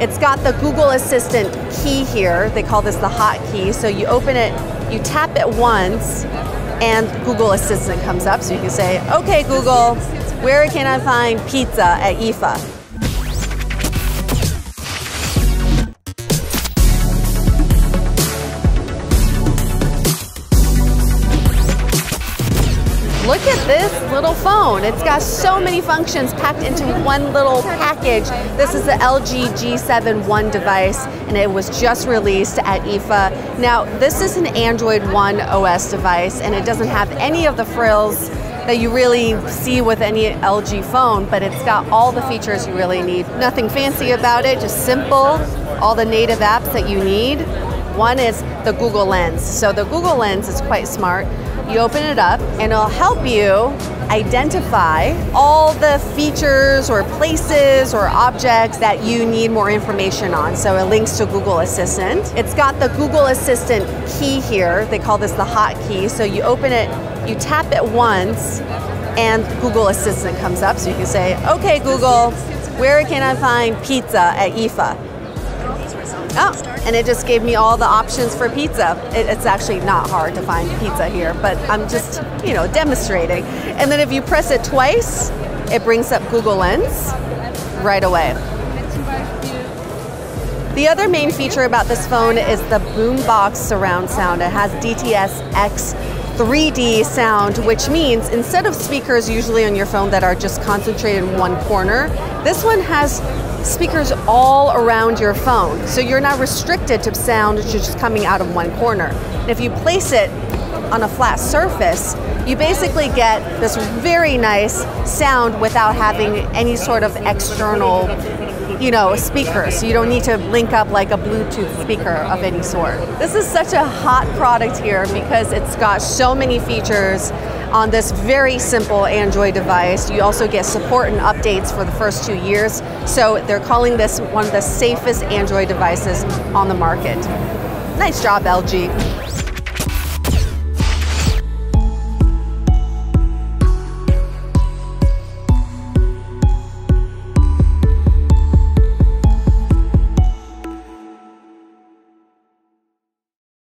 It's got the Google Assistant key here. They call this the hot key. So you open it, you tap it once, and Google Assistant comes up. So you can say, okay, Google, where can I find pizza at IFA? Look at this little phone. It's got so many functions packed into one little package. This is the LG G7 One device, and it was just released at IFA. Now, this is an Android One OS device, and it doesn't have any of the frills that you really see with any LG phone, but it's got all the features you really need. Nothing fancy about it, just simple, all the native apps that you need. One is the Google Lens. So the Google Lens is quite smart. You open it up and it'll help you identify all the features or places or objects that you need more information on. So it links to Google Assistant. It's got the Google Assistant key here. They call this the hot key. So you open it, you tap it once, and Google Assistant comes up. So you can say, okay, Google, where can I find pizza at IFA? Oh, and it just gave me all the options for pizza. It's actually not hard to find pizza here, but I'm just, demonstrating. And then if you press it twice, it brings up Google Lens right away. The other main feature about this phone is the boombox surround sound. It has DTS-X 3D sound, which means instead of speakers usually on your phone that are just concentrated in one corner, this one has speakers all around your phone. So you're not restricted to sound just coming out of one corner. And if you place it on a flat surface, you basically get this very nice sound without having any sort of external speakers. So you don't need to link up like a Bluetooth speaker of any sort. This is such a hot product here because it's got so many features on this very simple Android device. You also get support and updates for the first 2 years. So they're calling this one of the safest Android devices on the market. Nice job, LG.